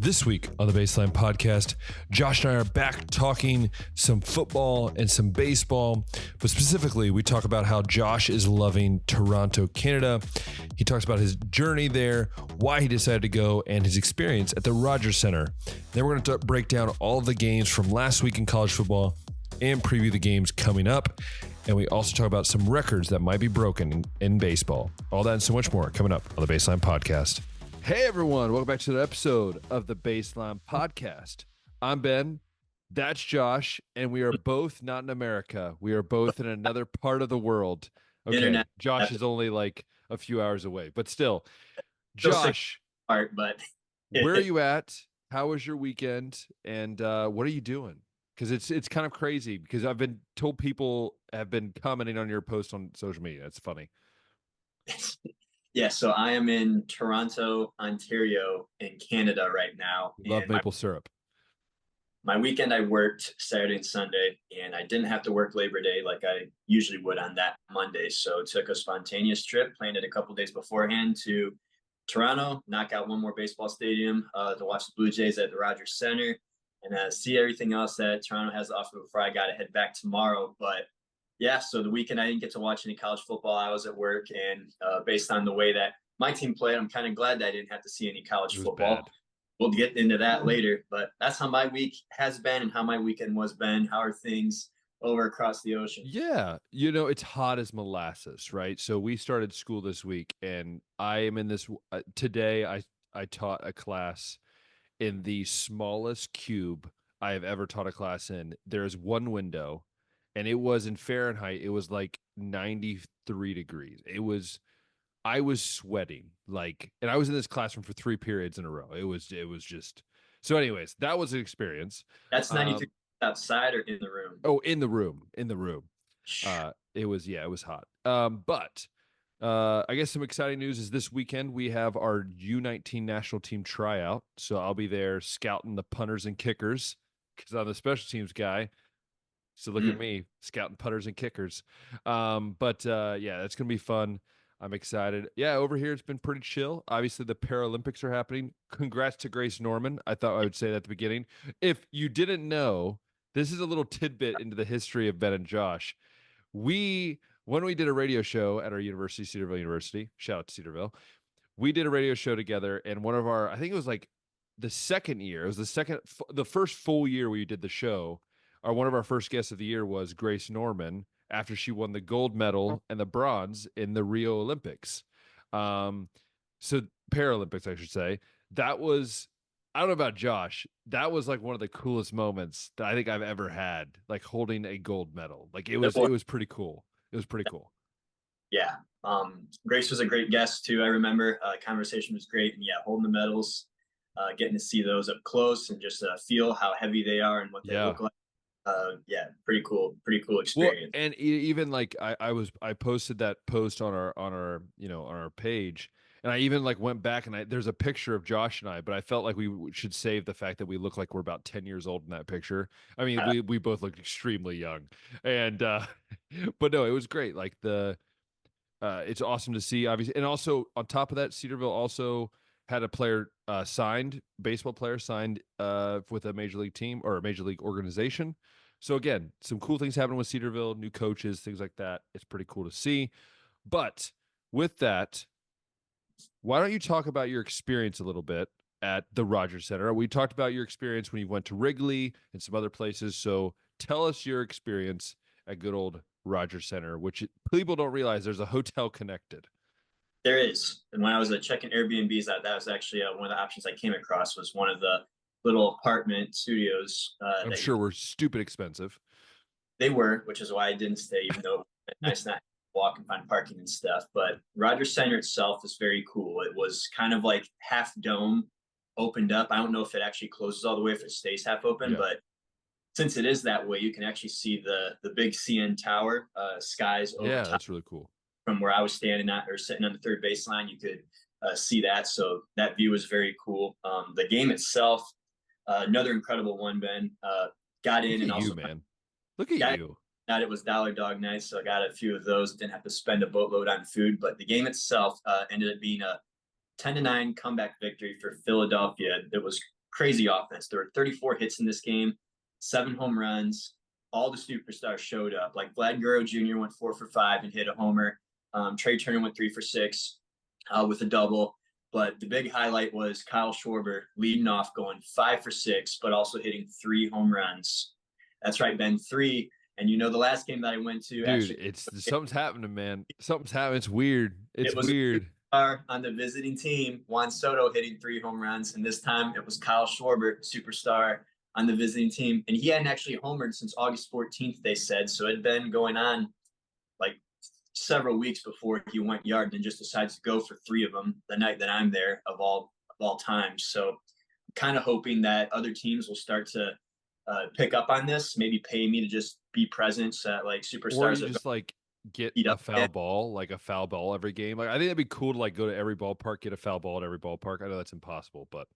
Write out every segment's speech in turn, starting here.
This week on the Baseline Podcast, Josh and I are back talking some football and some baseball, but specifically we talk about how Josh is loving Toronto, Canada. He talks about his journey there, why he decided to go, and his experience at the Rogers Center. Then we're going to break down all of the games from last week in college football and preview the games coming up. And we also talk about some records that might be broken in baseball. All that and so much more coming up on the Baseline Podcast. Hey everyone, welcome back to the episode of the Baseline Podcast. I'm Ben, that's Josh, and we are both not in America. We are both in another part of the world. Okay, Internet. Josh is only like a few hours away, but still. Josh, but where are you at? How was your weekend? And what are you doing? Because it's kind of crazy because I've been told people have been commenting on your post on social media. It's funny. Yeah, so I am in Toronto, Ontario, in Canada right now. Love maple syrup. My weekend, I worked Saturday and Sunday, and I didn't have to work Labor Day like I usually would on that Monday. So took a spontaneous trip, planned it a couple days beforehand to Toronto, knock out one more baseball stadium to watch the Blue Jays at the Rogers Center, and see everything else that Toronto has to offer before I got to head back tomorrow. But yeah, so the weekend I didn't get to watch any college football. I was at work, and based on the way that my team played, I'm kind of glad that I didn't have to see any college football. Bad. We'll get into that later, but that's how my week has been and how my weekend was, Ben. How are things over across the ocean? Yeah, it's hot as molasses, right? So we started school this week, and I am in this today. I taught a class in the smallest cube I have ever taught a class in. There is one window. And it was in Fahrenheit, it was like 93 degrees. I was sweating and I was in this classroom for 3 periods in a row. It was just, so anyways, that was an experience. That's 93 outside or in the room? Oh, in the room. It was hot. But I guess some exciting news is this weekend we have our U19 national team tryout. So I'll be there scouting the punters and kickers because I'm the special teams guy. So look at me scouting putters and kickers. But yeah, that's going to be fun. I'm excited. Yeah, over here it's been pretty chill. Obviously, the Paralympics are happening. Congrats to Grace Norman. I thought I would say that at the beginning. If you didn't know, this is a little tidbit into the history of Ben and Josh. When we did a radio show at our university, Cedarville University, shout out to Cedarville, we did a radio show together, and one of our, I think it was like the second year, it was the first full year we did the show. One of our first guests of the year was Grace Norman after she won the gold medal and the bronze in the Rio Olympics. So Paralympics, I should say. That was, I don't know about Josh, that was like one of the coolest moments that I think I've ever had, like holding a gold medal. Like it was pretty cool. It was pretty cool. Yeah. Grace was a great guest too. I remember conversation was great. And yeah, holding the medals, getting to see those up close and just feel how heavy they are and what they look like. Yeah, pretty cool experience. Well, and even like I posted that post on our page, and I even like went back and there's a picture of Josh and I, but I felt like we should save the fact that we look like we're about 10 years old in that picture. I mean, we both looked extremely young, and but no, it was great. Like it's awesome to see, obviously, and also on top of that, Cedarville also had a baseball player signed with a major league team or a major league organization. So again, some cool things happening with Cedarville, new coaches, things like that. It's pretty cool to see. But with that, why don't you talk about your experience a little bit at the Rogers Center? We talked about your experience when you went to Wrigley and some other places. So tell us your experience at good old Rogers Center, which people don't realize there's a hotel connected. There is. And when I was checking Airbnbs, that was actually one of the options I came across was one of the little apartment studios. I'm sure were stupid expensive. They were, which is why I didn't stay, even though it's nice not to walk and find parking and stuff. But Rogers Center itself is very cool. It was kind of like half dome opened up. I don't know if it actually closes all the way, if it stays half open, but since it is that way, you can actually see the big CN Tower skies over top. That's really cool. From where I was standing at or sitting on the third baseline, you could see that. So that view was very cool. The game itself, another incredible one, Ben. Got in and also, man. Look at you. That it was Dollar Dog Night, so I got a few of those. Didn't have to spend a boatload on food, but the game itself ended up being a 10-9 comeback victory for Philadelphia. It was crazy offense. There were 34 hits in this game, 7 home runs. All the superstars showed up. Like Vlad Guerrero Jr. went 4 for 5 and hit a homer. Trey Turner went 3 for 6 with a double. But the big highlight was Kyle Schwarber leading off, going 5 for 6, but also hitting 3 home runs. That's right, Ben, 3. And the last game that I went to, dude, actually, something's happening, man. Something's happening. It's weird. It's it was weird. on the visiting team, Juan Soto hitting 3 home runs, and this time it was Kyle Schwarber, superstar, on the visiting team, and he hadn't actually homered since August 14th, they said. So it had been going on like several weeks before he went yard, and just decides to go for 3 of them the night that I'm there of all times. So I'm kind of hoping that other teams will start to pick up on this, maybe pay me to just be present at like superstars. Or you just like get a foul ball, like a foul ball every game. Like I think that'd be cool to like go to every ballpark, get a foul ball at every ballpark. I know that's impossible, but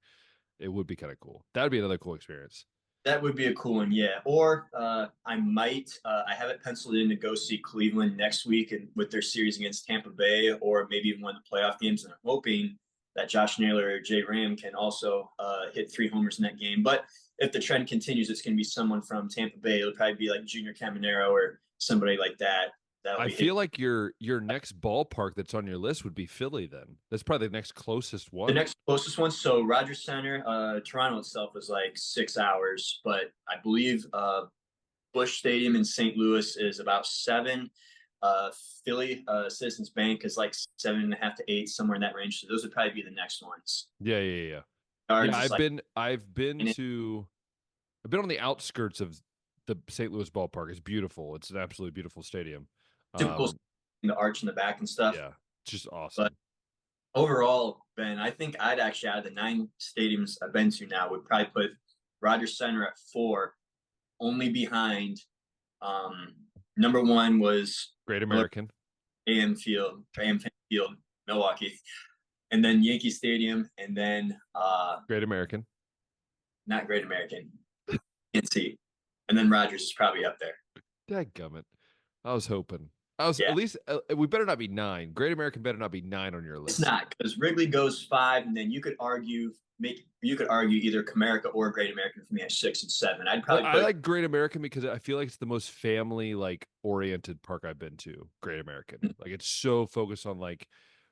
it would be kind of cool. That would be another cool experience. That would be a cool one, yeah. Or I might, I have it penciled in to go see Cleveland next week and with their series against Tampa Bay, or maybe even one of the playoff games. And I'm hoping that Josh Naylor or Jay Ram can also hit 3 homers in that game. But if the trend continues, it's going to be someone from Tampa Bay. It'll probably be like Junior Caminero or somebody like that. I feel like your next ballpark that's on your list would be Philly then. That's probably the next closest one. The next closest one. So Rogers Center, Toronto itself is like 6 hours, but I believe Busch Stadium in St. Louis is about 7. Philly, Citizens Bank is like 7.5 to 8, somewhere in that range. So those would probably be the next ones. Yeah. I've been on the outskirts of the St. Louis ballpark. It's beautiful. It's an absolutely beautiful stadium. Typical, the arch in the back and stuff. Yeah, it's just awesome. But overall, Ben, I think I'd actually, out of the 9 stadiums I've been to now, would probably put Rogers Center at 4, only behind. Number 1 was Great American, AM Field, Milwaukee, and then Yankee Stadium, and then Great American, not Great American, NC, and then Rogers is probably up there. Dadgummit. I was hoping. At least we better not be 9. Great American better not be 9 on your list. It's not, because Wrigley goes 5, and then you could argue either Comerica or Great American for me at 6 and 7. I'd probably. I like Great American because I feel like it's the most family like oriented park I've been to. Great American, like it's so focused on like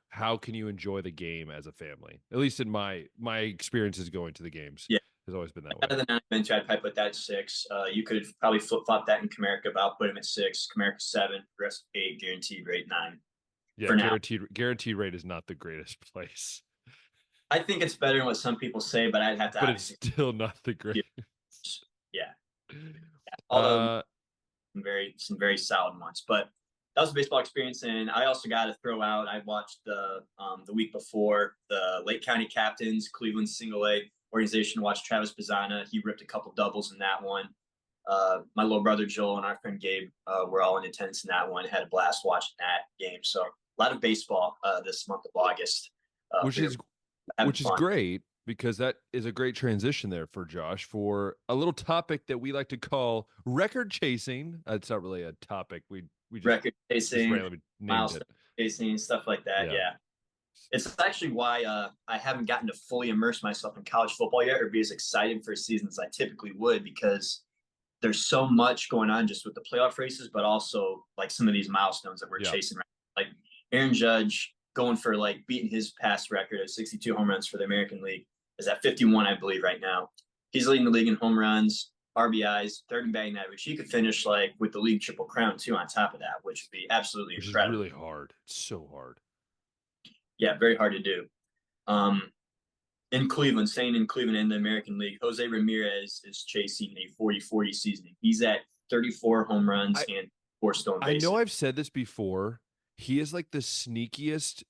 how can you enjoy the game as a family. At least in my experiences going to the games. Yeah. Has always been that way. Out of the 9 I'd probably put that at 6. You could probably flip flop that in Comerica, but I'll put him at 6. Comerica 7, rest 8, guaranteed rate 9. Yeah, guaranteed rate is not the greatest place. I think it's better than what some people say, but I'd have to. But it's still not the greatest. Yeah. Although some very solid ones, but that was a baseball experience. And I also got to throw out, I watched the week before the Lake County Captains Cleveland Single A organization, watched Travis Bazzana. He ripped a couple doubles in that one. My little brother Joel and our friend Gabe were all in attendance in that one. Had a blast watching that game. So a lot of baseball this month of August, which is great, because that is a great transition there for Josh for a little topic that we like to call record chasing. It's not really a topic. We just record chasing, milestone chasing, stuff like that. Yeah. It's actually why I haven't gotten to fully immerse myself in college football yet, or be as excited for a season as I typically would, because there's so much going on just with the playoff races, but also like some of these milestones that we're chasing. Right? Like Aaron Judge going for like beating his past record of 62 home runs for the American League is at 51, I believe, right now. He's leading the league in home runs, RBIs, third in batting average. He could finish like with the league triple crown too on top of that, which would be absolutely incredible. Is really hard. It's so hard. Yeah, very hard to do. In Cleveland, staying in Cleveland in the American League, Jose Ramirez is chasing a 40-40 season. He's at 34 home runs and 4 stolen bases. I know I've said this before. He is like the sneakiest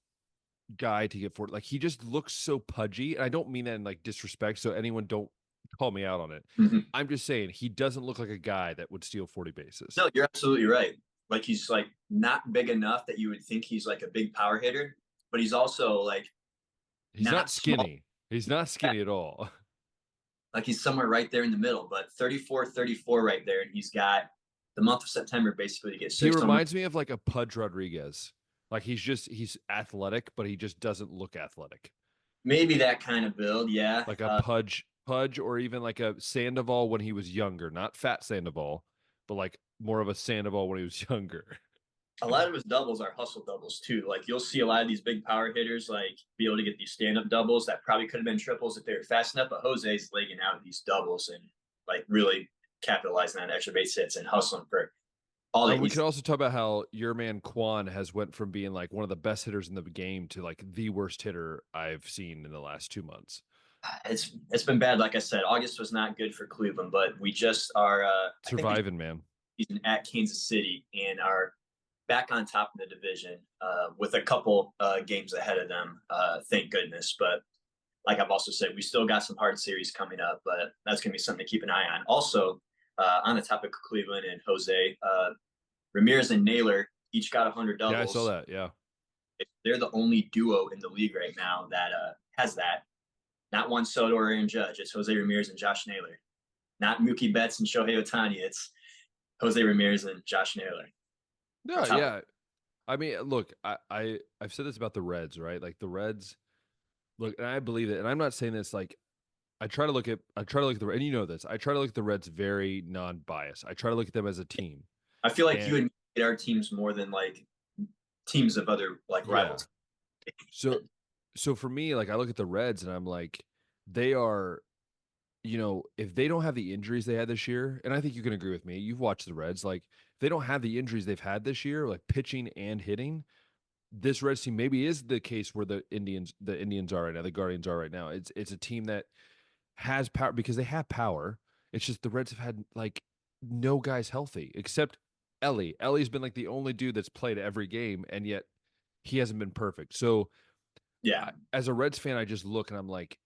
guy to get for. Like he just looks so pudgy, and I don't mean that in like disrespect. So anyone don't call me out on it. Mm-hmm. I'm just saying he doesn't look like a guy that would steal 40 bases. No, you're absolutely right. Like he's like not big enough that you would think he's like a big power hitter, but he's also like not skinny. Small. He's not skinny at all. Like he's somewhere right there in the middle, but 34 right there, and he's got the month of September basically to get 6. He reminds me of like a Pudge Rodriguez. Like he's athletic, but he just doesn't look athletic. Maybe that kind of build, yeah. Like a Pudge Pudge or even like a Sandoval when he was younger, not fat Sandoval, but like more of a Sandoval when he was younger. A lot of his doubles are hustle doubles too. Like you'll see a lot of these big power hitters like be able to get these stand up doubles that probably could have been triples if they were fast enough, but Jose's legging out these doubles and like really capitalizing on extra base hits and hustling for all that We could he's. also talk about how your man Quan has went from being like one of the best hitters in the game to like the worst hitter I've seen in the last 2 months. It's been bad. Like I said, August was not good for Cleveland, but we just are. I think we Surviving, man. season at Kansas City and are back on top of the division with a couple games ahead of them. Thank goodness. But like I've also said, we still got some hard series coming up, but that's going to be something to keep an eye on. Also, on the topic of Cleveland and Jose, Ramirez and Naylor each got 100 Yeah, I saw doubles. that. Yeah. They're the only duo in the league right now that has that. Not Juan Soto or Aaron Judge. It's Jose Ramirez and Josh Naylor. Not Mookie Betts and Shohei Ohtani. It's Jose Ramirez and Josh Naylor. No, yeah. I mean, look, I've said this about the Reds, right? Like the Reds, look, and I believe it. And I'm not saying this like I try to look at the and you know this. I try to look at the Reds very non-biased. I try to look at them as a team. I feel like you And and me hate our teams more than like teams of other like yeah. rivals. So so for me, like I look at the Reds and I'm like, they are, if they don't have the injuries they had this year, and I think you can agree with me, you've watched the Reds, like if they don't have the injuries they've had this year, like pitching and hitting, this Reds team maybe is the case where the Indians are right now, the Guardians are right now. It's a team that has power because they have power. It's just the Reds have had like no guys healthy except Ellie. Ellie's been like the only dude that's played every game, and yet he hasn't been perfect. So Yeah. as a Reds fan, I just look and I'm like,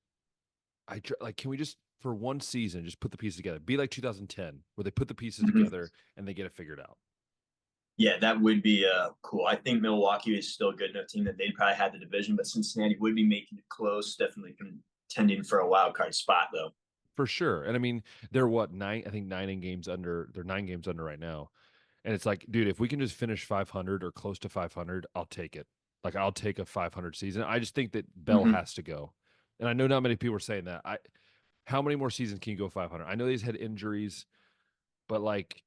like, can we just for one season just put the pieces together? Be like 2010, where they put the pieces Mm-hmm. together and they get it figured out. Yeah, that would be cool. I think Milwaukee is still a good enough team that they'd probably have the division, but Cincinnati would be making it close, definitely contending for a wild card spot though. For sure. And I mean, they're what, nine? I think they're 9 games under right now. And it's like, dude, if we can just finish 500 or close to 500, I'll take it. Like, I'll take a 500 season. I just think that Bell Mm-hmm. has to go. And I know not many people are saying that. How many more seasons can you go 500? I know he's had injuries, but like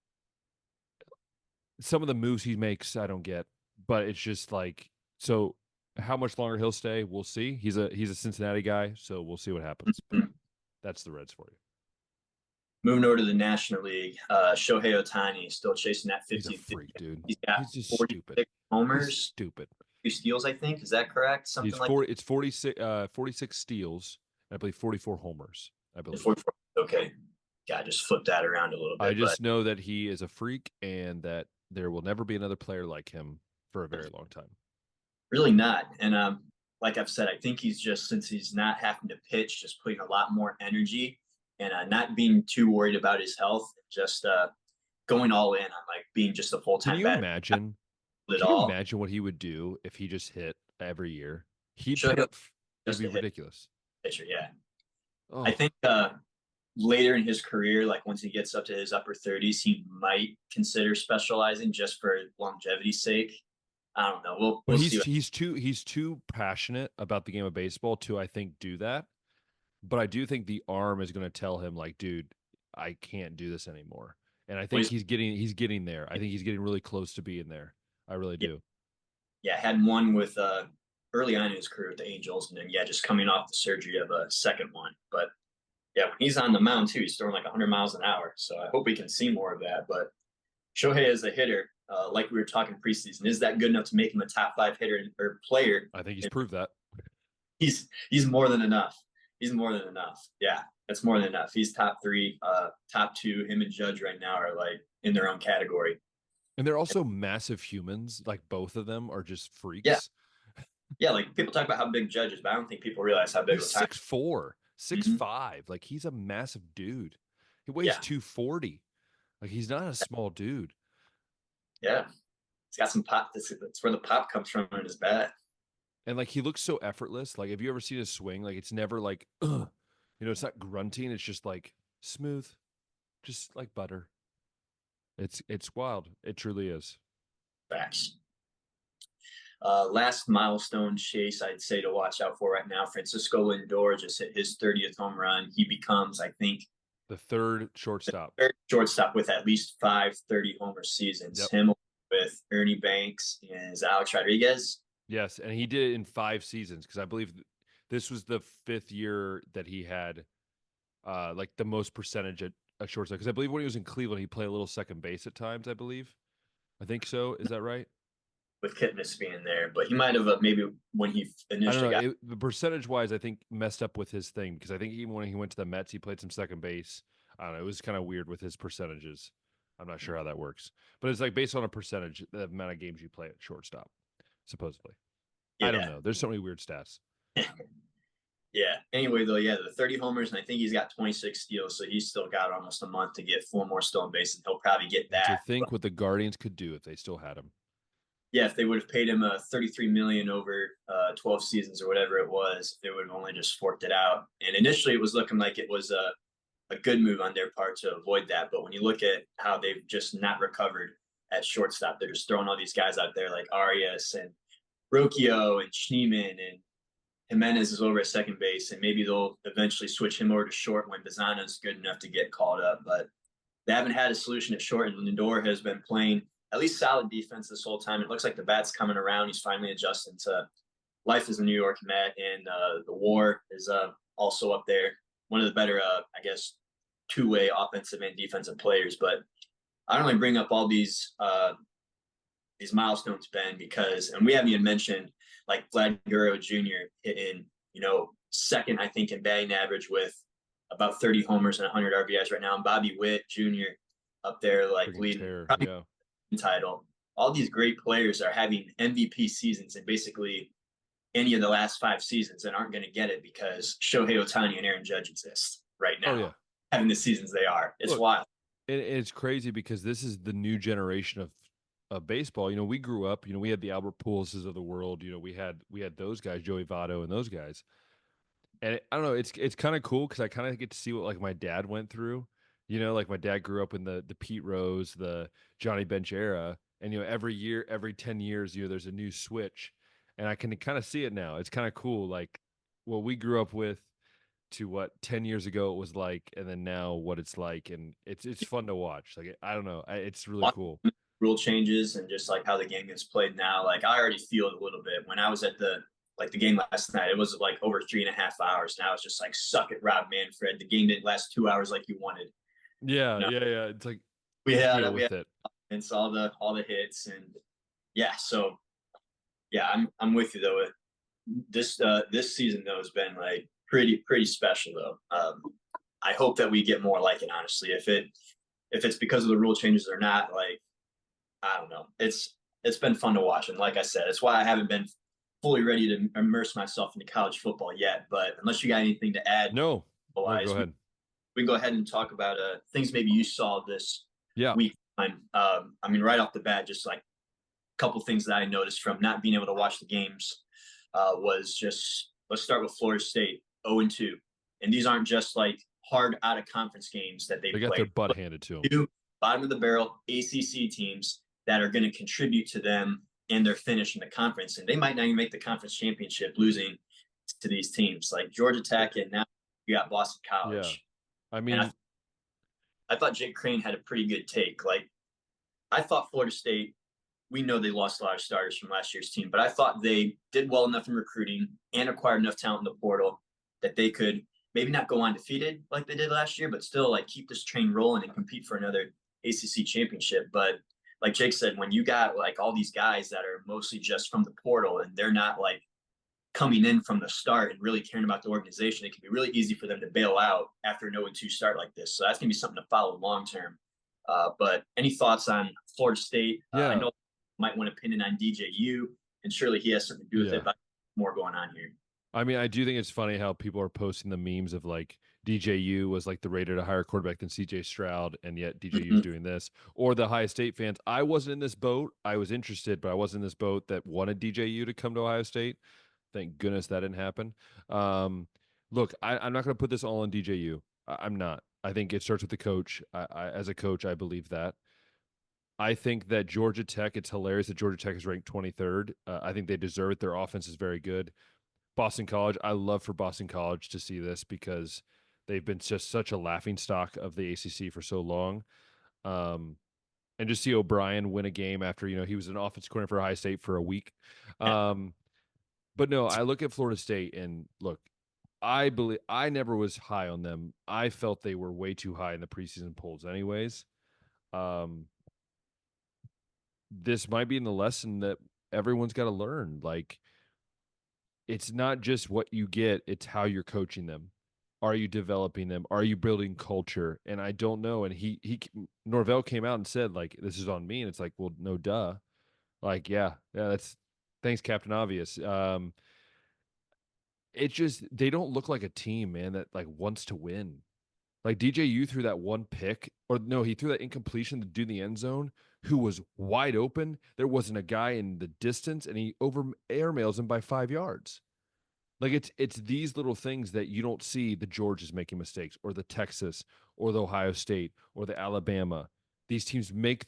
some of the moves he makes, I don't get. But it's just like, so how much longer he'll stay, we'll see. He's a Cincinnati guy, so we'll see what happens. But Mm-hmm. that's the Reds for you. Moving over to the National League, Shohei Ohtani still chasing that He's a 15. freak, dude. He's got He's just stupid. 46 He's homers, stupid. 2 steals, I think. Is that correct? He's Something like 40. It's 46 steals. And I believe 44 homers. I that. believe. 44. Okay. Yeah, just flip that around a little I bit, but just know that he is a freak and that there will never be another player like him for a very long time. really not. And like I've said, I think he's just since he's not having to pitch, just putting a lot more energy and not being too worried about his health, just going all in on like being just a full Can time you bat imagine? at Can you all. imagine what he would do if he just hit every year? He'd Should put have up. It'd just be a hit ridiculous. pitcher, yeah. I Oh, think later in his career, like once he gets up to his upper 30s, he might consider specializing just for longevity's sake. I don't know. We'll but we'll see. he's too passionate about the game of baseball to, I think, do that. But I do think the arm is going to tell him like, dude, I can't do this anymore. And I think What, he's getting there. I think he's getting really close to being there. I really yeah, do. yeah, had one with early on in his career with the Angels, and then yeah, just coming off the surgery of a second one. But yeah, when he's on the mound too, he's throwing like 100 miles an hour. So I hope we can see more of that. But Shohei as a hitter, like we were talking preseason, is that good enough to make him a top 5 hitter or player? I think he's proved that. He's more than enough. He's more than enough. Yeah, that's more than enough. He's top 3, top 2. Him and Judge right now are like in their own category. And they're also massive humans. Like both of them are just Yeah, freaks. yeah. Like people talk about how big Judge is, but I don't think people realize how big He's of a time. 6'4", six Mm-hmm. five. Like he's a massive dude. He weighs Yeah, 240. Like he's not a small dude. yeah. He's got some pop. That's where the pop comes from in his bat. And like he looks so effortless. Like have you ever seen his swing? Like it's never like, it's not grunting. It's just like smooth, just like butter. It's wild. It truly is. Facts. Last milestone chase I'd say to watch out for right now. Francisco Lindor just hit his 30th home run. He becomes, I think, The third shortstop. third shortstop with at least 5 homer seasons. Yep. Him with Ernie Banks and Alex Rodriguez. Yes, and he did it in 5 seasons because I believe this was the 5th year that he had like the most percentage at shortstop. Because I believe when he was in Cleveland, he played a little second base at times. I think so. Is that right? With Kipnis being there, but he might have maybe when he I don't initially know. got The percentage wise, I think messed up with his thing because I think even when he went to the Mets, he played some second base. I don't know. It was kind of weird with his percentages. I'm not sure how that works, but it's like based on a percentage, the amount of games you play at shortstop, supposedly. I don't yeah. know. There's so many weird stats. Yeah. Anyway, though, yeah, the 30 homers, and I think he's got 26 steals, so he's still got almost a month to get 4 more stolen bases, and he'll probably get And to that. think what the Guardians could do if they still had him. Yeah, if they would have paid him 33 million over 12 seasons or whatever it was, they would have only just forked it out. And initially, it was looking like it was a good move on their part to avoid that. But when you look at how they've just not recovered at shortstop, they're just throwing all these guys out there like Arias and Rocchio and Schneeman, and Jimenez is over at second base, and maybe they'll eventually switch him over to short when Bazana's good enough to get called up. But they haven't had a solution at short, and Lindor has been playing at least solid defense this whole time. It looks like the bat's coming around. He's finally adjusting to life as a New York Met, and the WAR is also up there. One of the better, I guess, two-way offensive and defensive players. But I only bring up all these milestones, Ben, because, and we haven't even mentioned like Vlad Guerrero Jr. hitting, second, I think, in batting average with about 30 homers and 100 RBIs right now. And Bobby Witt Jr. up there, like Freaking leading tear, probably yeah. title. All these great players are having MVP seasons in basically any of the last 5 seasons and aren't going to get it because Shohei Ohtani and Aaron Judge exist right now, Oh yeah. having the seasons they are. It's Look, wild. it's crazy because this is the new generation of baseball. We grew up. We had the Albert Pujols of the world. We had those guys, Joey Votto, and those guys. And I don't know. It's kind of cool because I kind of get to see what like my dad went through. Like my dad grew up in the Pete Rose, the Johnny Bench era, and every year, every 10 years, there's a new switch, and I can kind of see it now. It's kind of cool, like what we grew up with to what 10 years ago it was like, and then now what it's like, and it's fun to watch. Like I don't know, it's really cool. Rule changes and just like how the game gets played now. Like I already feel it a little bit. When I was at the game last night, it was like over 3.5 hours. Now it's just like suck it, Rob Manfred. The game didn't last 2 hours like you wanted. Yeah, yeah. It's like we had it. And all the hits, and yeah. So yeah, I'm with you though. This season though has been like pretty special though. I hope that we get more like it. Honestly, if it's because of the rule changes or not, like I don't know. It's been fun to watch, and like I said, it's why I haven't been fully ready to immerse myself into college football yet. But unless you got anything to add, no, go ahead. We can go ahead and talk about things maybe you saw this week. I mean, right off the bat, just like a couple things that I noticed from not being able to watch the games was just, let's start with Florida State, 0-2. And these aren't just like hard out of conference games that they got play. Their butt handed to them. Two bottom of the barrel ACC teams that are going to contribute to them and their finish in the conference. And they might not even make the conference championship losing to these teams like Georgia Tech, and now you got Boston College. Yeah. I mean, I thought Jake Crane had a pretty good take. Like, I thought Florida State, we know they lost a lot of starters from last year's team, but I thought they did well enough in recruiting and acquired enough talent in the portal that they could maybe not go undefeated like they did last year, but still like keep this train rolling and compete for another ACC championship. But like Jake said, when you got like all these guys that are mostly just from the portal and they're not like coming in from the start and really caring about the organization, it can be really easy for them to bail out after an 0-2 start like this. So that's going to be something to follow long term. But any thoughts on Florida State? Yeah. I know you might want to pin it on DJU, and surely he has something to do with it, but more going on here. I mean, I do think it's funny how people are posting the memes of like DJU was like the rated a higher quarterback than CJ Stroud, and yet DJU is doing this. Or the Ohio State fans. I wasn't in this boat. I was interested, but I wasn't in this boat that wanted DJU to come to Ohio State. Thank goodness that didn't happen. Look, I'm not going to put this all on DJU. I'm not. I think it starts with the coach. As a coach, I believe that. I think that Georgia Tech, it's hilarious that Georgia Tech is ranked 23rd. I think they deserve it. Their offense is very good. Boston College, I love for Boston College to see this because they've been just such a laughing stock of the ACC for so long. Um, and just see O'Brien win a game after, he was an offensive coordinator for Ohio State for a week. Yeah. But no, I look at Florida State and look, I never was high on them. I felt they were way too high in the preseason polls anyways. Um, this might be in the lesson that everyone's got to learn. Like, it's not just what you get, it's how you're coaching them. Are you developing them? Are you building culture? And I don't know. And he Norvell came out and said, like, this is on me. And it's like, well, no, duh. Like, yeah, that's thanks, Captain Obvious. It just they don't look like a team, man, that like wants to win. Like DJU threw that one pick, or no, he threw that incompletion to do the end zone, who was wide open. There wasn't a guy in the distance, and he over airmails him by 5 yards. Like it's these little things that you don't see the Georgias making mistakes, or the Texas, or the Ohio State, or the Alabama. These teams make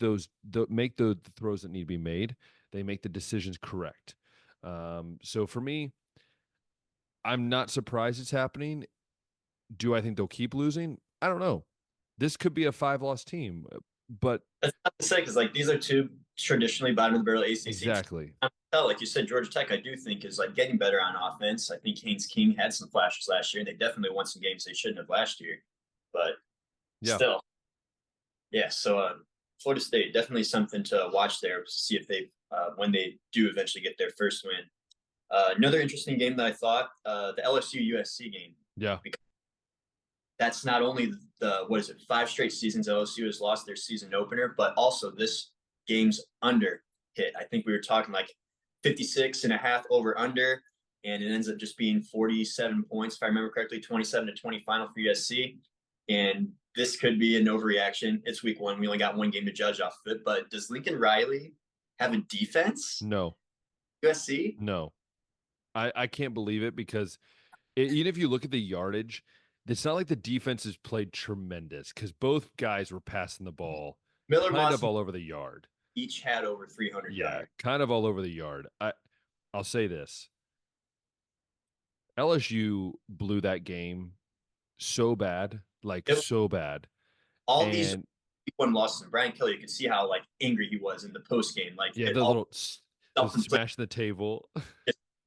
make the throws that need to be made. They make the decisions correct. So for me, I'm not surprised it's happening. Do I think they'll keep losing? I don't know. This could be a 5-loss team, but That's not to say because like these are two traditionally bottom of the barrel ACC teams. exactly. Like you said, Georgia Tech, I do think is like getting better on offense. I think Haynes King had some flashes last year, and they definitely won some games they shouldn't have last year. But Yeah. still, yeah. So Florida State definitely something to watch there. See if they when they do eventually get their first win. Another interesting game that I thought the LSU USC game. Yeah. Because that's not only the 5 straight seasons LSU has lost their season opener, but also this game's under hit. I think we were talking like 56 and a half over under, and it ends up just being 47 points, if I remember correctly, 27-20 final for USC. And this could be an overreaction. It's week 1. We only got one game to judge off of it. But does Lincoln Riley have a defense? No. USC? No. I can't believe it because even if you look at the yardage, it's not like the defense has played tremendous because both guys were passing the ball Miller kind Moss of all over the yard. each had over 300 yards. Kind of all over the yard. I'll say this. LSU blew that game so bad, like It, so bad. all these And one losses, and Brian Kelly, you could see how like angry he was in the post game. Like yeah, it the all little the smash the table.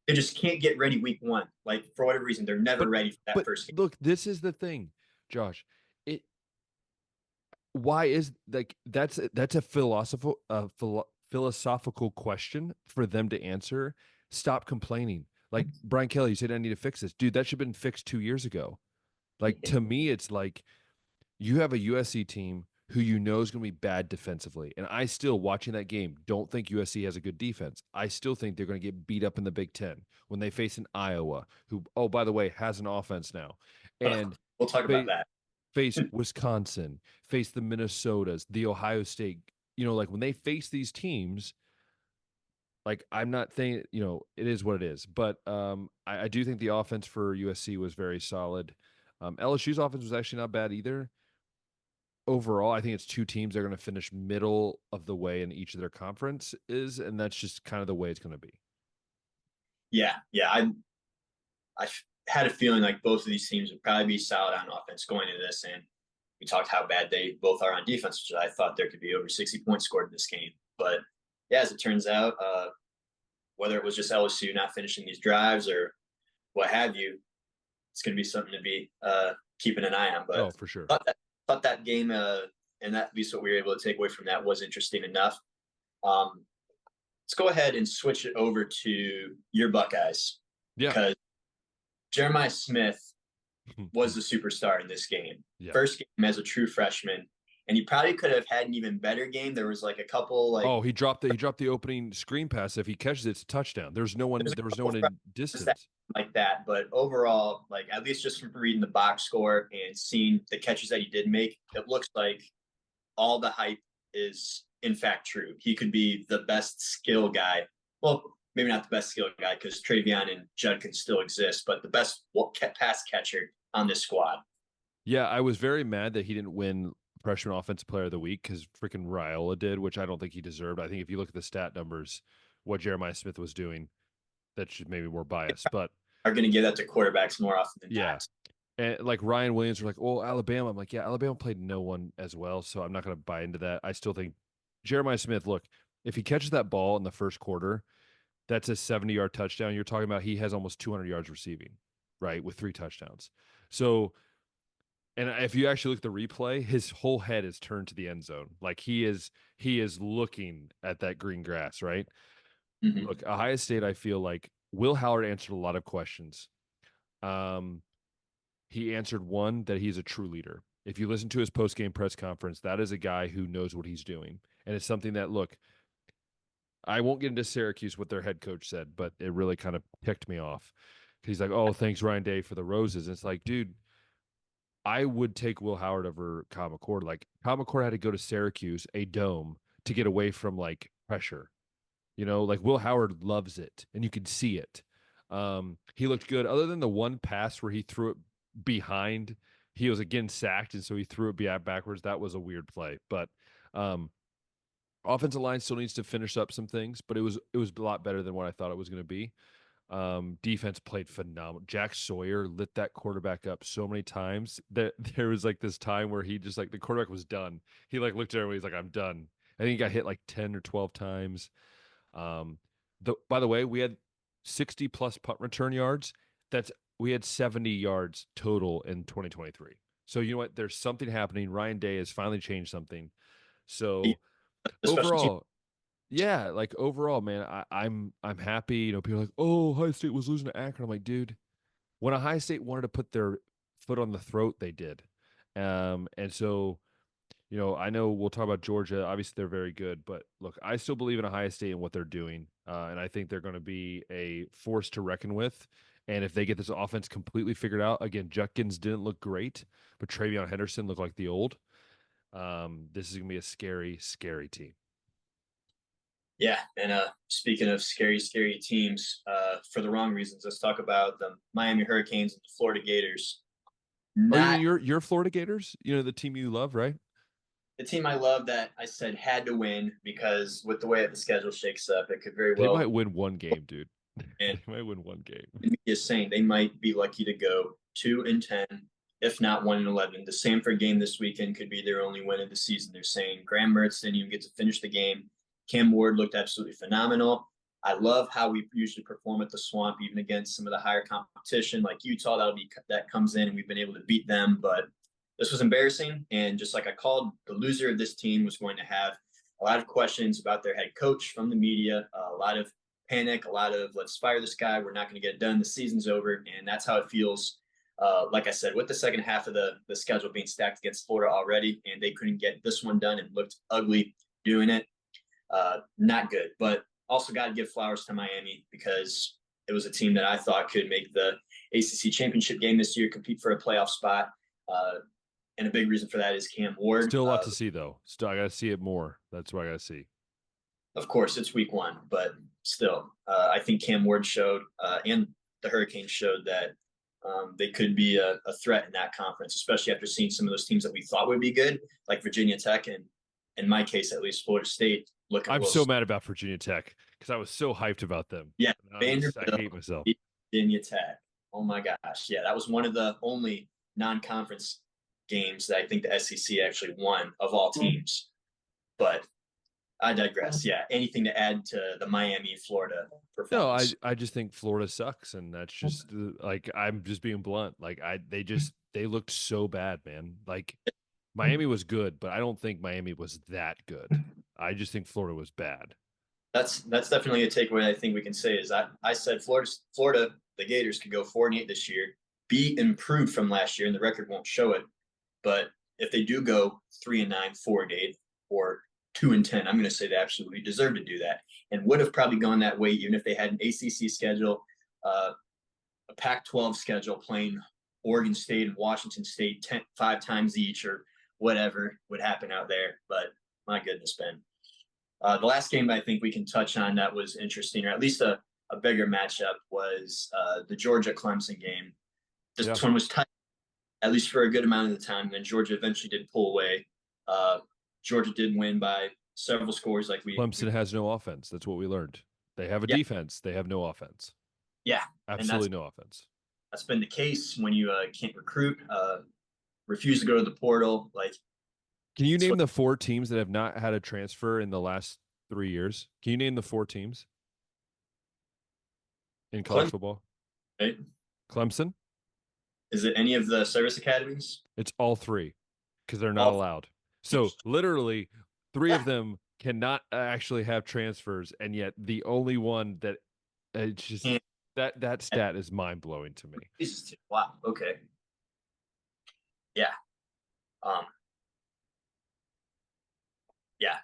they just can't get ready week 1. Like for whatever reason, they're never But ready for that but first game. look, this is the thing, Josh. It why is like that's a philosophical question for them to answer. Stop complaining. Like Brian Kelly, you said I need to fix this. Dude, that should have been fixed 2 years ago. Like to me, it's like you have a USC team who you know is going to be bad defensively. And I still, watching that game, don't think USC has a good defense. I still think they're going to get beat up in the Big Ten when they face an Iowa, who, oh, by the way, has an offense now. And We'll talk about that. face Wisconsin, face the Minnesotas, the Ohio State. Like when they face these teams, like I'm not saying, it is what it is. But I do think the offense for USC was very solid. LSU's offense was actually not bad either. Overall, I think it's two teams that are going to finish middle of the way in each of their conferences, and that's just kind of the way it's going to be. Yeah. I had a feeling like both of these teams would probably be solid on offense going into this, and we talked how bad they both are on defense, which I thought there could be over 60 points scored in this game. But yeah, as it turns out, whether it was just LSU not finishing these drives or what have you, it's going to be something to be keeping an eye on. But for sure. Thought that game and that at least what we were able to take away from that was interesting enough. Let's go ahead and switch it over to your Buckeyes. Yeah. Because Jeremiah Smith was the superstar in this game. Yeah. First game as a true freshman. And he probably could have had an even better game. There was like a couple like he dropped the opening screen pass. If he catches it, it's a touchdown. There was no one in distance like that. But overall, like at least just from reading the box score and seeing the catches that he did make, it looks like all the hype is in fact true. He could be the best skill guy. Well, maybe not the best skill guy because Travion and Judd can still exist, but the best pass catcher on this squad. Yeah, I was very mad that he didn't win freshman offensive player of the week because freaking Raiola did, which I don't think he deserved. I think if you look at the stat numbers, what Jeremiah Smith was doing, that should maybe more biased. But Are going to give that to quarterbacks more often than yeah. not. And like Ryan Williams were like, oh, Alabama. I'm like, yeah, Alabama played no one as well. So I'm not going to buy into that. I still think Jeremiah Smith, look, if he catches that ball in the first quarter, that's a 70-yard touchdown. You're talking about he has almost 200 yards receiving, right, with 3 touchdowns. So, and if you actually look at the replay, his whole head is turned to the end zone. Like he is looking at that green grass, right? Mm-hmm. Look, Ohio State, I feel like Will Howard answered a lot of questions. He answered one that he's a true leader. If you listen to his post-game press conference, that is a guy who knows what he's doing. And it's something that, look, I won't get into Syracuse what their head coach said, but it really kind of ticked me off. He's like, oh, thanks, Ryan Day, for the roses. And it's like, dude, I would take Will Howard over Kyle McCord. Like, Kyle McCord had to go to Syracuse, a dome, to get away from, like, pressure. You know, like Will Howard loves it, and you could see it. He looked good. Other than the one pass where he threw it behind, he was again sacked, and so he threw it backwards. That was a weird play. But offensive line still needs to finish up some things, but it was a lot better than what I thought it was going to be. Defense played phenomenal. Jack Sawyer lit that quarterback up so many times that there was like this time where he just like the quarterback was done. He like looked at everybody, he's like, I'm done. I think he got hit like 10 or 12 times. By the way, we had 60 plus punt return yards. We had 70 yards total in 2023. So you know what? There's something happening. Ryan Day has finally changed something. So The special team. overall, yeah, like overall, man, I'm happy. You know, people are like, oh, Ohio State was losing to Akron. I'm like, dude, when Ohio State wanted to put their foot on the throat, they did. And so, you know, I know we'll talk about Georgia. Obviously, they're very good, but look, I still believe in Ohio State and what they're doing, and I think they're going to be a force to reckon with. And if they get this offense completely figured out, again, Judkins didn't look great, but Travion Henderson looked like the old. This is going to be a scary, scary team. Yeah, and speaking of scary teams, for the wrong reasons, let's talk about the Miami Hurricanes and the Florida Gators. Oh, you Not mean your Florida Gators? You know, the team you love, right? the team I love that I said had to win because with the way the schedule shakes up, it could very They well. might win one game, dude. And They might win one game. the media is saying they might be lucky to go 2-10, if not 1-11. The Samford game this weekend could be their only win of the season. They're saying Graham Mertz didn't even get to finish the game. Cam Ward looked absolutely phenomenal. I love how we usually perform at the Swamp, even against some of the higher competition like Utah. That comes in, and we've been able to beat them. But this was embarrassing, and just like I called, the loser of this team was going to have a lot of questions about their head coach from the media, a lot of panic, a lot of let's fire this guy. We're not going to get it done. The season's over, and that's how it feels. Like I said, with the second half of the schedule being stacked against Florida already, and they couldn't get this one done and looked ugly doing it. Not good, but also got to give flowers to Miami because it was a team that I thought could make the ACC championship game this year, compete for a playoff spot. And a big reason for that is Cam Ward. Still a lot to see, though. Still, I got to see it more. That's what I got to see. Of course, it's week one, but still, I think Cam Ward showed and the Hurricanes showed that they could be a threat in that conference, especially after seeing some of those teams that we thought would be good, like Virginia Tech and, in my case, at least Florida State. I'm so mad about Virginia Tech because I was so hyped about them. Yeah, I hate myself. Virginia Tech. Oh my gosh, yeah, that was one of the only non-conference games that I think the SEC actually won of all teams. But I digress. Yeah, anything to add to the Miami Florida performance? No, I just think Florida sucks, and that's just like I'm just being blunt. Like they looked so bad, man. Like Miami was good, but I don't think Miami was that good. I just think Florida was bad. That's definitely a takeaway. I think we can say is I said Florida, the Gators could go 4-8 this year, be improved from last year, and the record won't show it. But if they do go 3-9, 4-8, or 2-10, I'm going to say they absolutely deserve to do that, and would have probably gone that way even if they had an ACC schedule, a Pac-12 schedule playing Oregon State and Washington State 5 times each, or whatever would happen out there. But my goodness, Ben. The last game I think we can touch on that was interesting, or at least a bigger matchup, was the Georgia-Clemson game. This one was tight, at least for a good amount of the time. Then Georgia eventually did pull away. Georgia did win by several scores, like we Clemson has no offense. That's what we learned. They have a yeah, defense. They have no offense. yeah, and Absolutely no offense. that's been the case when you can't recruit, refuse to go to the portal. Like, Can you it's name what the four teams that have not had a transfer in the last 3 years? Can you name the four teams in college Clemson, football? right? Clemson? Is it any of the service academies? It's all three because they're not All allowed. So literally, three of them cannot actually have transfers, and yet the only one that it's just and that stat is mind blowing to me. wow. Okay. Yeah. Um. Yeah.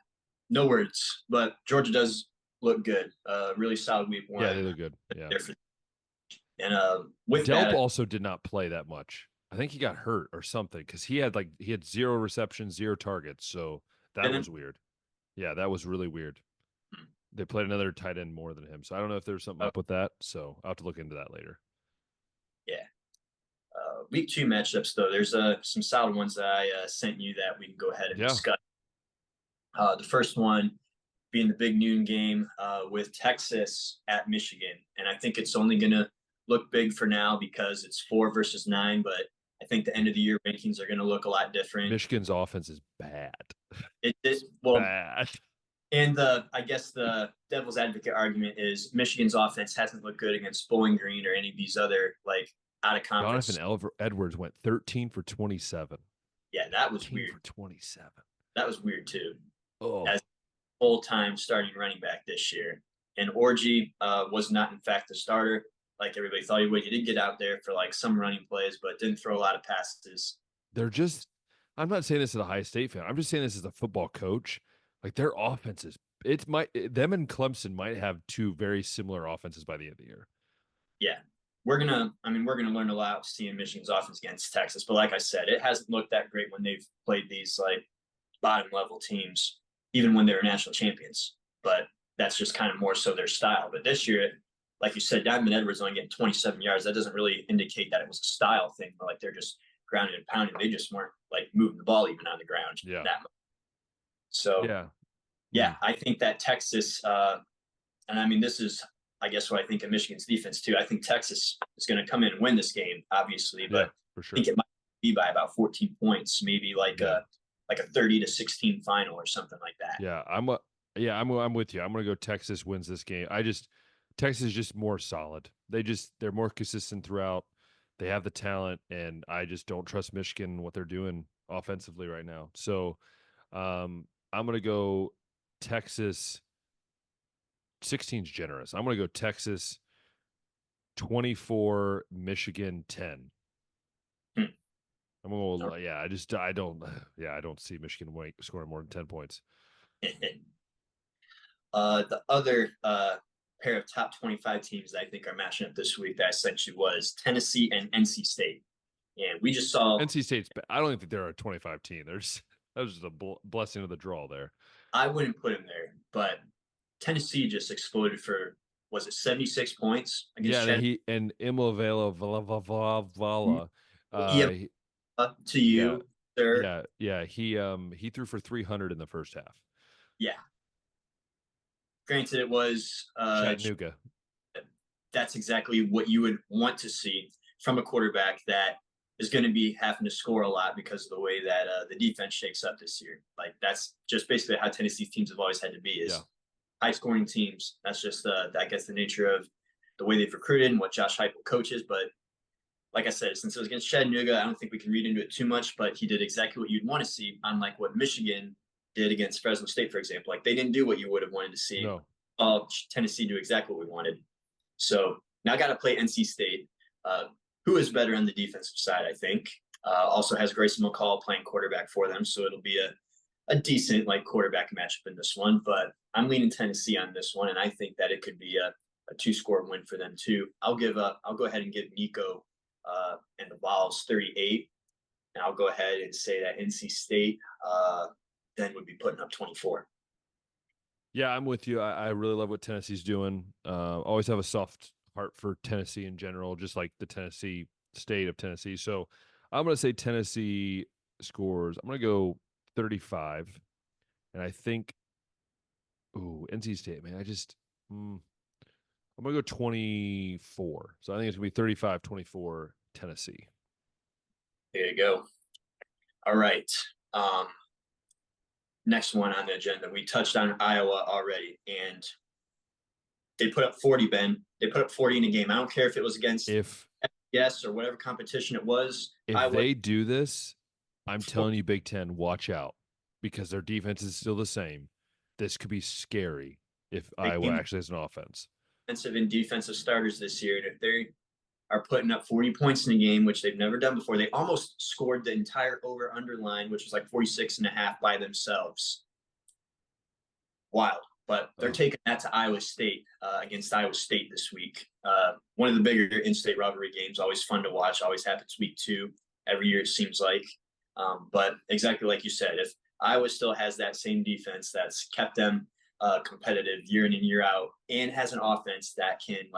No words. But Georgia does look good. Really solid week Yeah, they one. look good. Yeah. And with Delp that, also did not play that much. I think he got hurt or something because he had 0 receptions, 0 targets. So that and was weird. Yeah, that was really weird. They played another tight end more than him. So I don't know if there's something up with that. So I'll have to look into that later. yeah. Week two matchups though, there's some solid ones that I sent you that we can go ahead and Yeah. discuss. The first one being the big noon game with Texas at Michigan, and I think it's only going to look big for now because it's 4 versus 9. But I think the end of the year rankings are going to look a lot different. Michigan's offense is bad. Well, Bad. and I guess the devil's advocate argument is Michigan's offense hasn't looked good against Bowling Green or any of these other like out of conference. Jonathan Edwards went 13 for 27. Yeah, that was 13 weird. for 27. That was weird too. Oh. As full-time starting running back this year. And Orgy was not, in fact, the starter like everybody thought he would. He did get out there for like some running plays, but didn't throw a lot of passes. They're just, I'm not saying this as a Ohio State fan. I'm just saying this as a football coach. Like their offenses, them and Clemson might have two very similar offenses by the end of the year. Yeah. We're gonna learn a lot seeing Michigan's offense against Texas. But like I said, it hasn't looked that great when they've played these like bottom level teams, even when they were national champions. But that's just kind of more so their style. But this year, like you said, Diamond Edwards only getting 27 yards. That doesn't really indicate that it was a style thing. But like they're just grounding and pounding. They just weren't like moving the ball even on the ground that much. So yeah, I think that Texas, and I mean this is I guess what I think of Michigan's defense too. I think Texas is going to come in and win this game, obviously, but for sure. I think it might be by about 14 points, maybe like a 30-16 final or something like that. Yeah, I'm with you. I'm going to go Texas wins this game. Texas is just more solid. They're more consistent throughout. They have the talent, and I just don't trust Michigan what they're doing offensively right now. So, I'm going to go Texas. 16 is generous. I'm going to go Texas 24, Michigan 10. I'm going to, I don't see Michigan scoring more than 10 points. The other pair of top 25 teams that I think are matching up this week that essentially was Tennessee and NC State. And we just saw NC State's, I don't think they're a 25 team. That was just a blessing of the draw there. I wouldn't put them there, but Tennessee just exploded for, was it 76 points against he and Imavela to you, sir. Yeah. He threw for 300 in the first half. Yeah. Granted, it was Chattanooga. That's exactly what you would want to see from a quarterback that is going to be having to score a lot because of the way that the defense shakes up this year. Like that's just basically how Tennessee's teams have always had to be is high scoring teams. That's just I guess the nature of the way they've recruited and what Josh Heupel coaches. But like I said, since it was against Chattanooga, I don't think we can read into it too much. But he did exactly what you'd want to see, unlike what Michigan did against Fresno State, for example. Like they didn't do what you would have wanted to see. No. Tennessee do exactly what we wanted. So now I got to play NC State, who is better on the defensive side, I think. Also has Grayson McCall playing quarterback for them, so it'll be a decent like quarterback matchup in this one. But I'm leaning Tennessee on this one, and I think that it could be a 2-score win for them too. I'll go ahead and give Nico and the Vols 38, and I'll go ahead and say that NC State then would be putting up 24. Yeah, I'm with you. I really love what Tennessee's doing. Always have a soft heart for Tennessee in general, just like the Tennessee state of Tennessee. So I'm going to say Tennessee scores. I'm going to go 35. And I think, NC State, man, I'm going to go 24. So I think it's going to be 35-24 Tennessee. There you go. All right. Next one on the agenda. We touched on Iowa already, and they put up 40, Ben. They put up 40 in a game. I don't care if it was against FBS or whatever competition it was. If they do this, I'm telling you, Big Ten, watch out, because their defense is still the same. This could be scary if Iowa actually has an offense. Offensive and defensive starters this year, and if they are putting up 40 points in a game, which they've never done before, they almost scored the entire over-under line, which was like 46.5 by themselves. Wild. But they're taking that to Iowa State against Iowa State this week. One of the bigger in-state rivalry games, always fun to watch, always happens week 2. Every year it seems like. But exactly like you said, if Iowa still has that same defense that's kept them competitive year in and year out, and has an offense that can